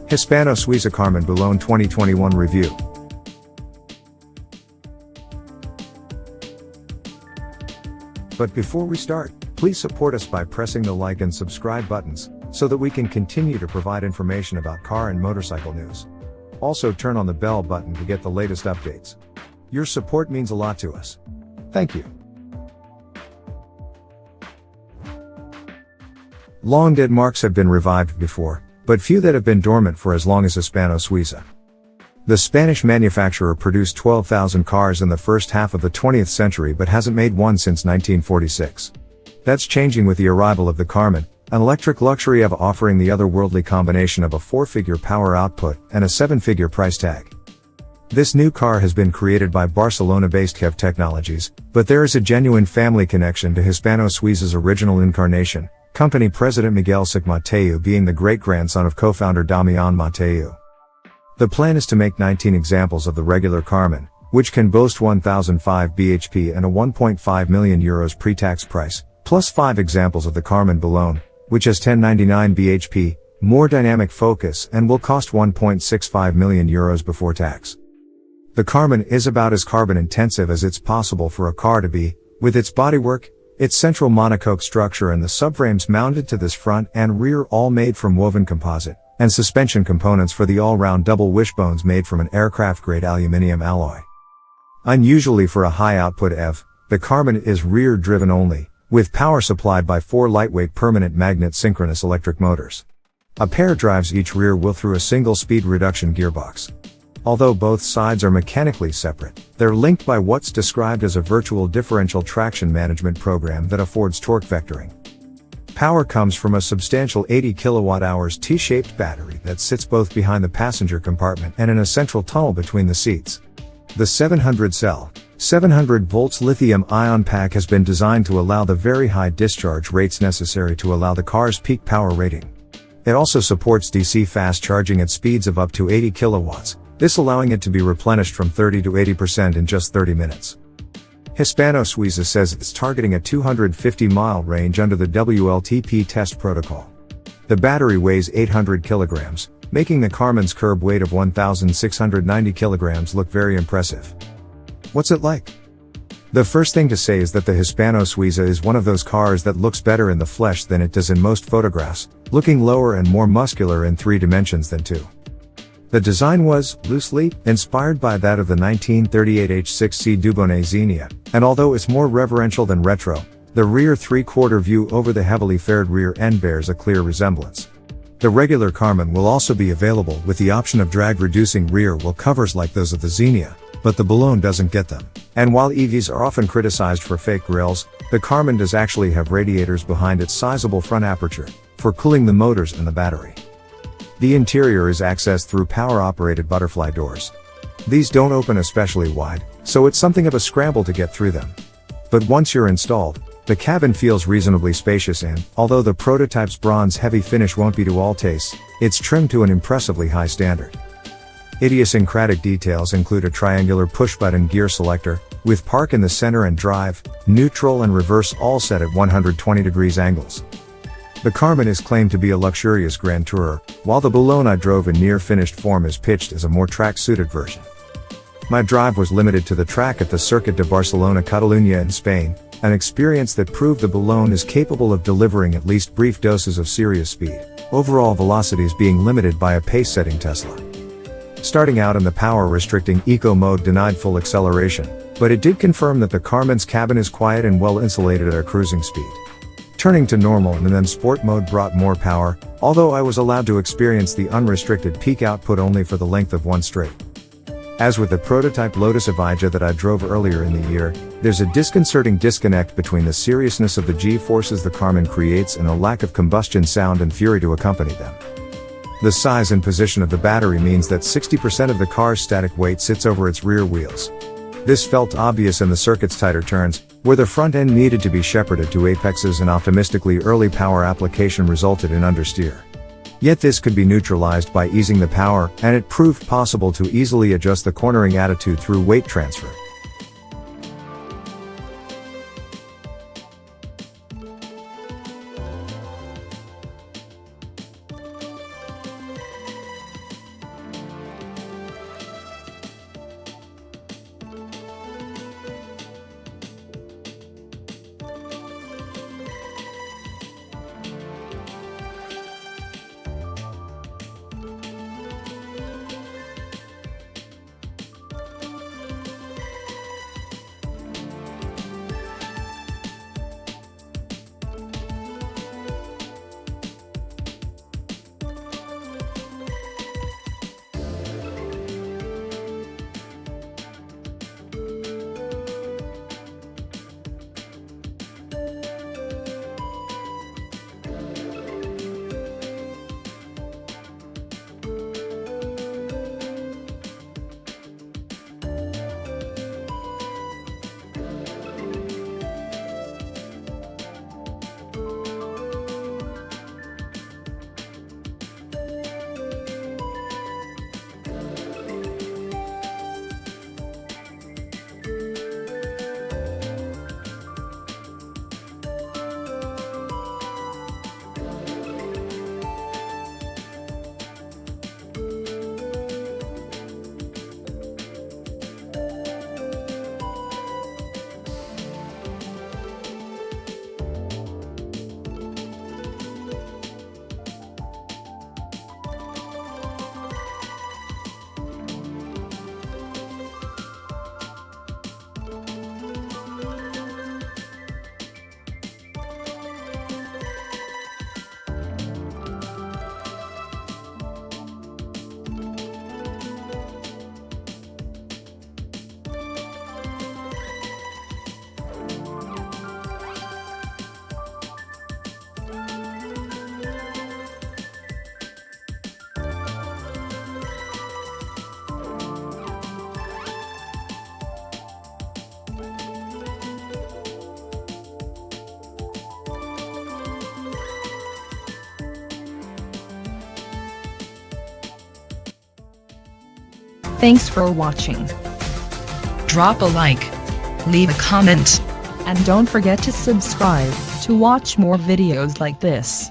Hispano Suiza Carmen Boulogne 2021 review. But before we start, please support us by pressing the like and subscribe buttons, so that we can continue to provide information about car and motorcycle news. Also turn on the bell button to get the latest updates. Your support means a lot to us. Thank you. Long dead marques have been revived before, but few that have been dormant for as long as Hispano Suiza. The Spanish manufacturer produced 12,000 cars in the first half of the 20th century but hasn't made one since 1946. That's changing with the arrival of the Carmen, an electric luxury EV offering the otherworldly combination of a 4-figure power output and a 7-figure price tag. This new car has been created by Barcelona-based QEV Technologies, but there is a genuine family connection to Hispano Suiza's original incarnation, company president Miguel Suqué Mateu being the great-grandson of co-founder Damián Mateu. The plan is to make 19 examples of the regular Carmen, which can boast 1,005 bhp and a €1.5 million pre-tax price, plus 5 examples of the Carmen Boulogne, which has 1099 bhp, more dynamic focus and will cost €1.65 million before tax. The Carmen is about as carbon-intensive as it's possible for a car to be, with its bodywork, its central monocoque structure and the subframes mounted to this front and rear all made from woven composite, and suspension components for the all-round double wishbones made from an aircraft-grade aluminium alloy. Unusually for a high-output EV, the Carmen is rear-driven only, with power supplied by 4 lightweight permanent magnet synchronous electric motors. A pair drives each rear wheel through a single-speed reduction gearbox. Although both sides are mechanically separate, they're linked by what's described as a virtual differential traction management program that affords torque vectoring. Power comes from a substantial 80 kWh T-shaped battery that sits both behind the passenger compartment and in a central tunnel between the seats. The 700-cell, 700 volts lithium-ion pack has been designed to allow the very high discharge rates necessary to allow the car's peak power rating. It also supports DC fast charging at speeds of up to 80 kilowatts, this allowing it to be replenished from 30 to 80% in just 30 minutes. Hispano Suiza says it's targeting a 250-mile range under the WLTP test protocol. The battery weighs 800 kilograms, making the Carmen's curb weight of 1,690 kilograms look very impressive. What's it like? The first thing to say is that the Hispano Suiza is one of those cars that looks better in the flesh than it does in most photographs, looking lower and more muscular in 3 dimensions than 2. The design was, loosely, inspired by that of the 1938 H6C Dubonnet Xenia, and although it's more reverential than retro, the rear 3/4 view over the heavily faired rear end bears a clear resemblance. The regular Carmen will also be available with the option of drag-reducing rear wheel covers like those of the Xenia, but the Boulogne doesn't get them. And while EVs are often criticized for fake grills, the Carmen does actually have radiators behind its sizable front aperture, for cooling the motors and the battery. The interior is accessed through power-operated butterfly doors. These don't open especially wide, so it's something of a scramble to get through them. But once you're installed, the cabin feels reasonably spacious and, although the prototype's bronze-heavy finish won't be to all tastes, it's trimmed to an impressively high standard. Idiosyncratic details include a triangular push-button gear selector, with park in the center and drive, neutral and reverse all set at 120 degrees angles. The Carmen is claimed to be a luxurious Grand Tourer, while the Boulogne I drove in near-finished form is pitched as a more track-suited version. My drive was limited to the track at the Circuit de Barcelona-Catalunya in Spain, an experience that proved the Boulogne is capable of delivering at least brief doses of serious speed, overall velocities being limited by a pace-setting Tesla. Starting out in the power-restricting Eco mode denied full acceleration, but it did confirm that the Carmen's cabin is quiet and well-insulated at a cruising speed. Turning to normal and then sport mode brought more power, although I was allowed to experience the unrestricted peak output only for the length of one straight. As with the prototype Lotus Evija that I drove earlier in the year, there's a disconcerting disconnect between the seriousness of the G-forces the Carmen creates and a lack of combustion sound and fury to accompany them. The size and position of the battery means that 60% of the car's static weight sits over its rear wheels. This felt obvious in the circuit's tighter turns, where the front end needed to be shepherded to apexes and optimistically early power application resulted in understeer. Yet this could be neutralized by easing the power, and it proved possible to easily adjust the cornering attitude through weight transfer. Thanks for watching. Drop a like. Leave a comment. And don't forget to subscribe to watch more videos like this.